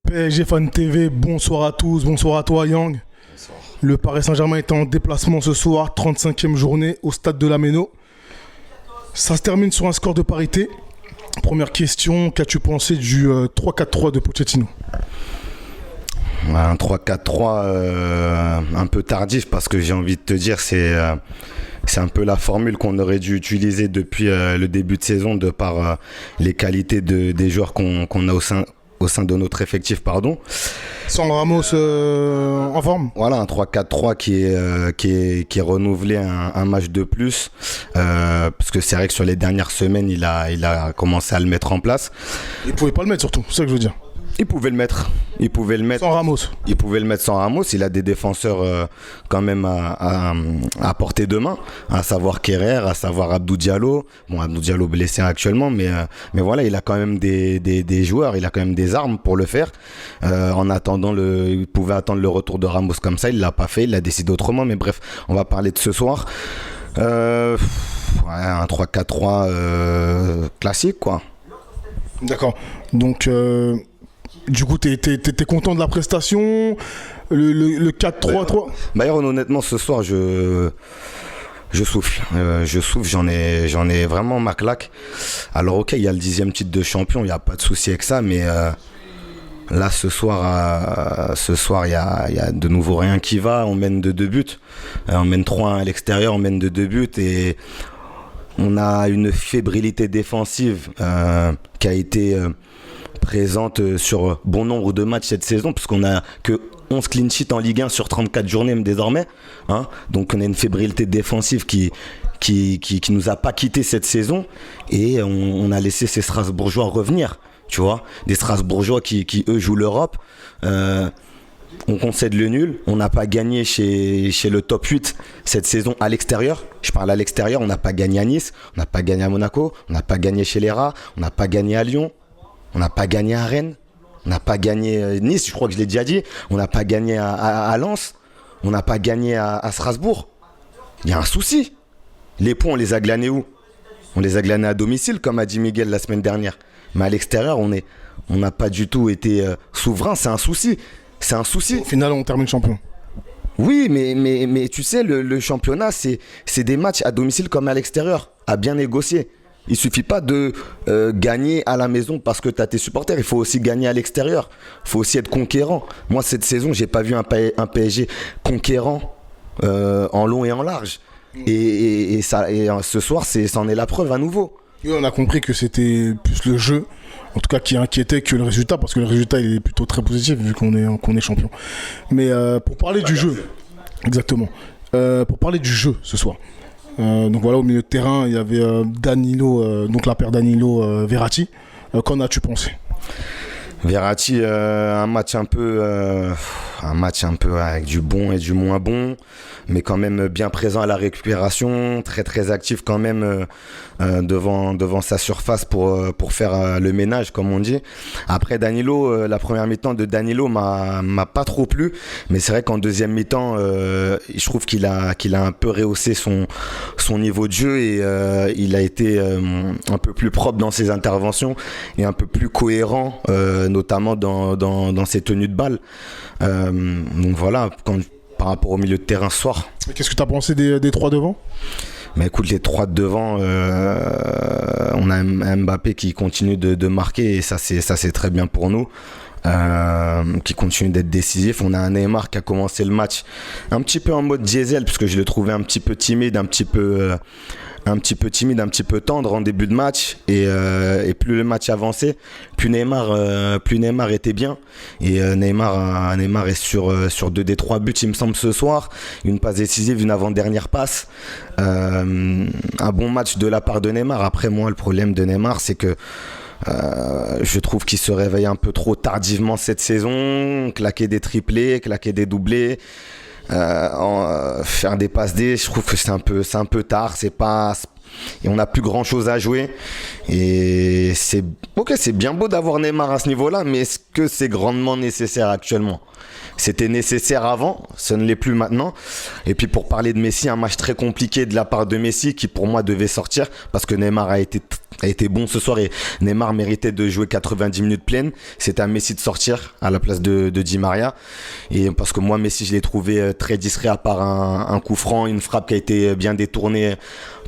PSG Fan TV, bonsoir à tous, bonsoir à toi Yang. Bonsoir. Le Paris Saint-Germain est en déplacement ce soir, 35e journée au stade de la Méno. Ça se termine sur un score de parité. Première question, qu'as-tu pensé du 3-4-3 de Pochettino? Un 3-4-3 un peu tardif parce que j'ai envie de te dire c'est un peu la formule qu'on aurait dû utiliser depuis le début de saison de par les qualités des joueurs qu'on a au sein de notre effectif, pardon. Sans Ramos en forme. Voilà, un 3-4-3 qui est renouvelé un match de plus parce que c'est vrai que sur les dernières semaines il a commencé à le mettre en place. Il pouvait pas le mettre surtout, c'est ça que je veux dire. Il pouvait le mettre. Sans Ramos. Il pouvait le mettre sans Ramos. Il a des défenseurs quand même à portée de main, à savoir Kerrer, à savoir Abdou Diallo. Bon, Abdou Diallo blessé actuellement, mais voilà, il a quand même des joueurs, il a quand même des armes pour le faire. En attendant, il pouvait attendre le retour de Ramos comme ça. Il l'a pas fait, il a décidé autrement. Mais bref, on va parler de ce soir. Un 3-4-3 classique, quoi. D'accord. Donc... Du coup, t'es content de la prestation, le 4-3-3? D'ailleurs, honnêtement, ce soir, je souffle. J'en ai vraiment ma claque. Alors, ok, il y a le 10e titre de champion, il n'y a pas de souci avec ça, mais là, ce soir, il y a de nouveau rien qui va. On mène de 2 buts. On mène 3-1 à l'extérieur, on mène de 2 buts et on a une fébrilité défensive qui a été... présente sur bon nombre de matchs cette saison, puisqu'on a que 11 clean sheets en Ligue 1 sur 34 journées désormais. Hein. Donc on a une fébrilité défensive qui nous a pas quitté cette saison et on a laissé ces Strasbourgeois revenir. Tu vois, des Strasbourgeois qui eux jouent l'Europe. On concède le nul, on n'a pas gagné chez le top 8 cette saison à l'extérieur. Je parle à l'extérieur, on n'a pas gagné à Nice, on n'a pas gagné à Monaco, on n'a pas gagné chez les Rats, on n'a pas gagné à Lyon. On n'a pas gagné à Rennes, on n'a pas gagné à Nice, je crois que je l'ai déjà dit. On n'a pas gagné à Lens, on n'a pas gagné à Strasbourg. Il y a un souci. Les points, on les a glanés où? On les a glanés à domicile, comme a dit Miguel la semaine dernière. Mais à l'extérieur, on n'a pas du tout été souverain. C'est un souci. C'est un souci. Au final, on termine champion. Oui, mais tu sais, le championnat, c'est des matchs à domicile comme à l'extérieur, à bien négocier. Il ne suffit pas de gagner à la maison parce que tu as tes supporters. Il faut aussi gagner à l'extérieur. Il faut aussi être conquérant. Moi, cette saison, je n'ai pas vu un PSG conquérant en long et en large. Et ce soir, c'en est la preuve à nouveau. Oui, on a compris que c'était plus le jeu, en tout cas, qui inquiétait que le résultat, parce que le résultat il est plutôt très positif vu qu'on est champion. Mais pour parler du jeu, exactement. Pour parler du jeu ce soir. Donc voilà, au milieu de terrain, il y avait Danilo, donc la paire Danilo Verratti. Qu'en as-tu pensé? Verratti, un match un peu avec du bon et du moins bon, mais quand même bien présent à la récupération, très très actif quand même devant sa surface pour faire le ménage comme on dit. Après Danilo, la première mi-temps de Danilo m'a pas trop plu, mais c'est vrai qu'en deuxième mi-temps, je trouve qu'il a un peu rehaussé son niveau de jeu et il a été un peu plus propre dans ses interventions et un peu plus cohérent, notamment dans ses tenues de balle. Donc voilà, par rapport au milieu de terrain ce soir. Qu'est-ce que tu as pensé des trois devant? Mais écoute, les trois de devant, on a un Mbappé qui continue de marquer et ça c'est très bien pour nous. Qui continue d'être décisif. On a un Neymar qui a commencé le match un petit peu en mode diesel puisque je l'ai trouvé un petit peu timide, un petit peu tendre en début de match et plus le match avançait, plus Neymar était bien et Neymar est sur 2 des 3 buts il me semble ce soir, une passe décisive, une avant-dernière passe, un bon match de la part de Neymar. Après moi le problème de Neymar c'est que je trouve qu'il se réveille un peu trop tardivement cette saison, claquer des triplés, claquer des doublés, faire des passes D, je trouve que c'est un peu tard, et on n'a plus grand chose à jouer et c'est bien beau d'avoir Neymar à ce niveau là, mais est-ce que c'est grandement nécessaire actuellement? C'était nécessaire avant, ce ne l'est plus maintenant. Et puis pour parler de Messi, un match très compliqué de la part de Messi qui pour moi devait sortir parce que Neymar a été a été bon ce soir et Neymar méritait de jouer 90 minutes pleines. C'était à Messi de sortir à la place de Di Maria. Et parce que moi, Messi, je l'ai trouvé très discret à part un coup franc, une frappe qui a été bien détournée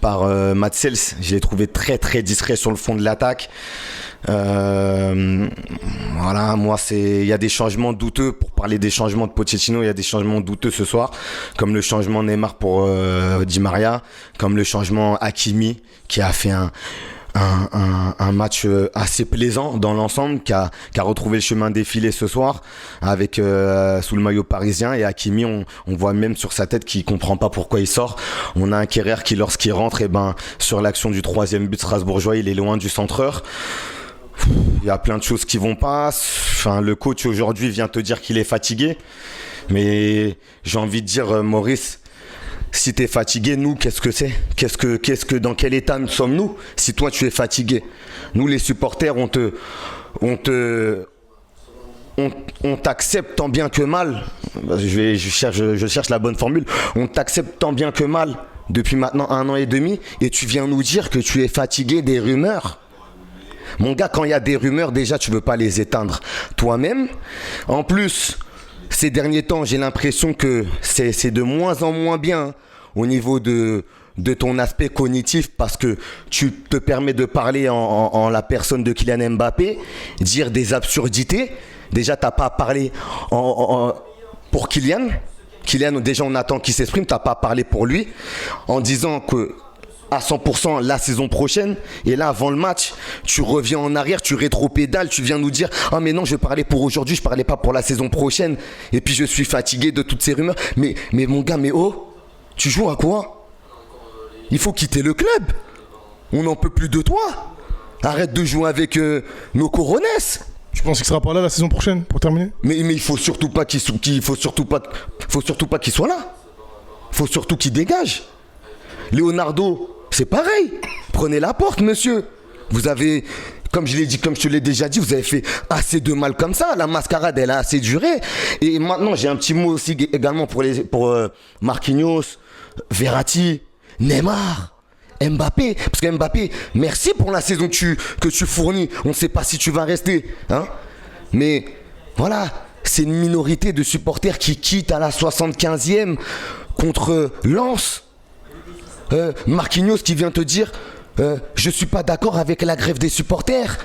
par Mats Sels. Je l'ai trouvé très très discret sur le fond de l'attaque. Voilà, moi il y a des changements douteux. Pour parler des changements de Pochettino, il y a des changements douteux ce soir, comme le changement Neymar pour Di Maria, comme le changement Hakimi qui a fait un match assez plaisant dans l'ensemble, qui a retrouvé le chemin défilé ce soir avec sous le maillot parisien. Et Hakimi, on voit même sur sa tête qu'il comprend pas pourquoi il sort. On a un Kerrer qui, lorsqu'il rentre, sur l'action du 3e but strasbourgeois, il est loin du centreur. Il y a plein de choses qui vont pas. Enfin, le coach aujourd'hui vient te dire qu'il est fatigué, mais j'ai envie de dire, Maurice, si tu es fatigué, nous, qu'est-ce que c'est ? Dans quel état nous sommes-nous si toi tu es fatigué ? Nous, les supporters, on t'accepte tant bien que mal. Je cherche la bonne formule. On t'accepte tant bien que mal depuis maintenant 1 an et demi, et tu viens nous dire que tu es fatigué des rumeurs. Mon gars, quand il y a des rumeurs, déjà, tu veux pas les éteindre toi-même. En plus, ces derniers temps, j'ai l'impression que c'est de moins en moins bien au niveau de ton aspect cognitif, parce que tu te permets de parler en la personne de Kylian Mbappé, dire des absurdités. Déjà, t'as pas parlé pour Kylian. Kylian, déjà, on attend qu'il s'exprime. T'as pas parlé pour lui en disant que à 100% la saison prochaine, et là avant le match tu reviens en arrière, tu rétro-pédales, tu viens nous dire ah mais non, je parlais pour aujourd'hui, je parlais pas pour la saison prochaine, et puis je suis fatigué de toutes ces rumeurs. Mais mon gars, mais oh, tu joues à quoi ? Il faut quitter le club, on n'en peut plus de toi, arrête de jouer avec nos coronesses. Tu penses qu'il sera pas là la saison prochaine pour terminer ? Mais il faut surtout pas qu'il soit là, faut surtout qu'il dégage. Leonardo, c'est pareil. Prenez la porte, monsieur. Vous avez, comme je te l'ai déjà dit, vous avez fait assez de mal comme ça. La mascarade, elle a assez duré. Et maintenant, j'ai un petit mot aussi également pour Marquinhos, Verratti, Neymar, Mbappé. Parce que Mbappé, merci pour la saison que tu fournis. On ne sait pas si tu vas rester, hein. Mais voilà, c'est une minorité de supporters qui quittent à la 75e contre Lens. Marquinhos qui vient te dire je suis pas d'accord avec la grève des supporters.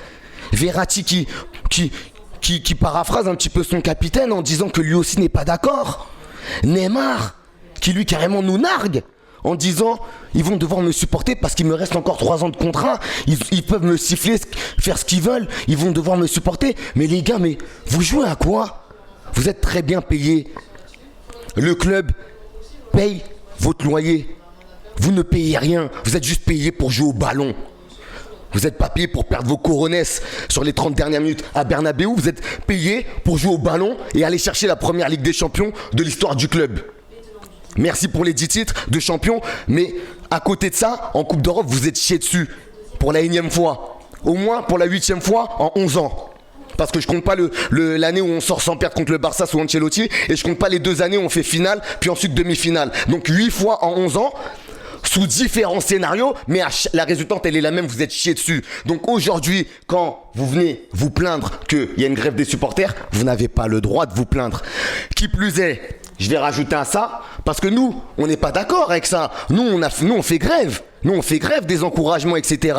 Verratti qui paraphrase un petit peu son capitaine en disant que lui aussi n'est pas d'accord. Neymar qui lui carrément nous nargue en disant ils vont devoir me supporter parce qu'il me reste encore 3 ans de contrat, ils peuvent me siffler, faire ce qu'ils veulent, ils vont devoir me supporter. Mais les gars, mais vous jouez à quoi ? Vous êtes très bien payés. Le club paye votre loyer. Vous ne payez rien, vous êtes juste payé pour jouer au ballon. Vous n'êtes pas payé pour perdre vos coronesses sur les 30 dernières minutes à Bernabéu. Vous êtes payé pour jouer au ballon et aller chercher la première Ligue des Champions de l'histoire du club. Merci pour les 10 titres de champion, mais à côté de ça, en Coupe d'Europe, vous êtes chié dessus pour la 1e fois. Au moins pour la 8e fois en 11 ans. Parce que je compte pas l'année où on sort sans perdre contre le Barça sous Ancelotti, et je compte pas les 2 années où on fait finale, puis ensuite demi-finale. Donc 8 fois en 11 ans, sous différents scénarios, mais la résultante, elle est la même, vous êtes chié dessus. Donc aujourd'hui, quand vous venez vous plaindre qu'il y a une grève des supporters, vous n'avez pas le droit de vous plaindre. Qui plus est, je vais rajouter à ça, parce que nous, on n'est pas d'accord avec ça. Nous, on fait grève. Nous, on fait grève des encouragements, etc.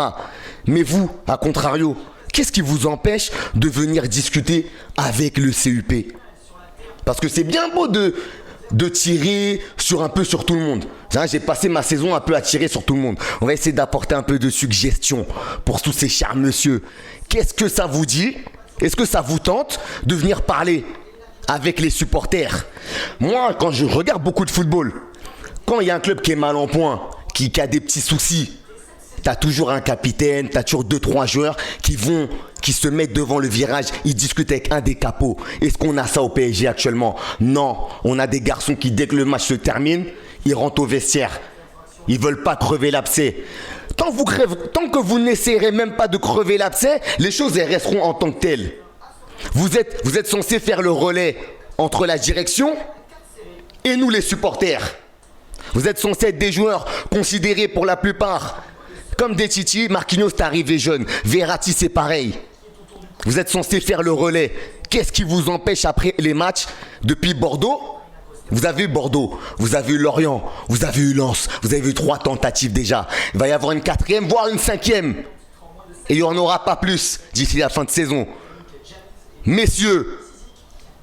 Mais vous, à contrario, qu'est-ce qui vous empêche de venir discuter avec le CUP ? Parce que c'est bien beau de tirer un peu sur tout le monde. J'ai passé ma saison un peu à tirer sur tout le monde. On va essayer d'apporter un peu de suggestions pour tous ces chers messieurs. Qu'est-ce que ça vous dit ? Est-ce que ça vous tente de venir parler avec les supporters ? Moi, quand je regarde beaucoup de football, quand il y a un club qui est mal en point, qui a des petits soucis, t'as toujours un capitaine, t'as toujours 2-3 joueurs qui se mettent devant le virage, ils discutent avec un des capots. Est-ce qu'on a ça au PSG actuellement ? Non, on a des garçons qui, dès que le match se termine, ils rentrent au vestiaire. Ils veulent pas crever l'abcès. Tant que vous n'essayerez même pas de crever l'abcès, les choses elles resteront en tant que telles. Vous êtes censé faire le relais entre la direction et nous les supporters. Vous êtes censé être des joueurs considérés pour la plupart Comme des Titi, Marquinhos est arrivé jeune. Verratti, c'est pareil. Vous êtes censé faire le relais. Qu'est-ce qui vous empêche après les matchs depuis Bordeaux? Vous avez eu Bordeaux, vous avez eu Lorient, vous avez eu Lens, vous avez eu 3 tentatives déjà. Il va y avoir une 4e, voire une 5e. Et il n'y en aura pas plus d'ici la fin de saison. Messieurs,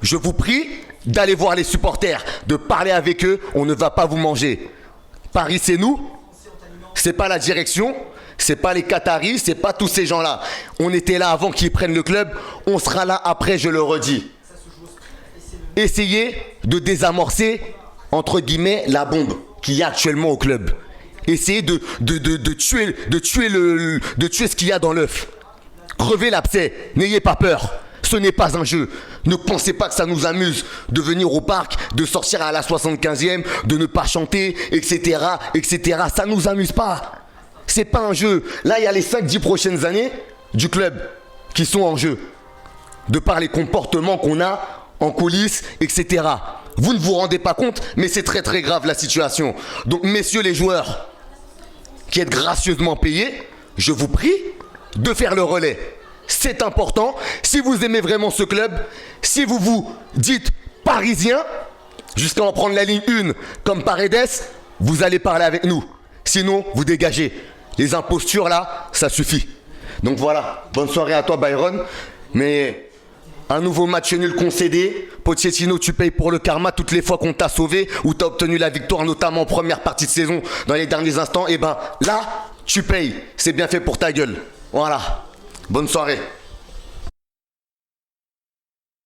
je vous prie d'aller voir les supporters, de parler avec eux, on ne va pas vous manger. Paris, c'est nous, c'est pas la direction, c'est pas les Qataris, c'est pas tous ces gens-là. On était là avant qu'ils prennent le club, on sera là après, je le redis. Essayez de désamorcer, entre guillemets, la bombe qu'il y a actuellement au club. Essayez de tuer ce qu'il y a dans l'œuf. Crevez l'abcès, n'ayez pas peur. Ce n'est pas un jeu. Ne pensez pas que ça nous amuse de venir au parc, de sortir à la 75e, de ne pas chanter, etc., etc. Ça ne nous amuse pas. C'est pas un jeu. Là, il y a les 5-10 prochaines années du club qui sont en jeu. De par les comportements qu'on a en coulisses, etc. Vous ne vous rendez pas compte, mais c'est très très grave la situation. Donc, messieurs les joueurs qui êtes gracieusement payés, je vous prie de faire le relais. C'est important. Si vous aimez vraiment ce club, si vous vous dites parisien, jusqu'à en prendre la ligne 1 comme Paredes, vous allez parler avec nous. Sinon, vous dégagez. Les impostures là, ça suffit. Donc voilà, bonne soirée à toi Byron. Mais un nouveau match nul concédé. Pochettino, tu payes pour le karma toutes les fois qu'on t'a sauvé ou t'as obtenu la victoire, notamment en première partie de saison, dans les derniers instants. Et ben là, tu payes. C'est bien fait pour ta gueule. Voilà. Bonne soirée.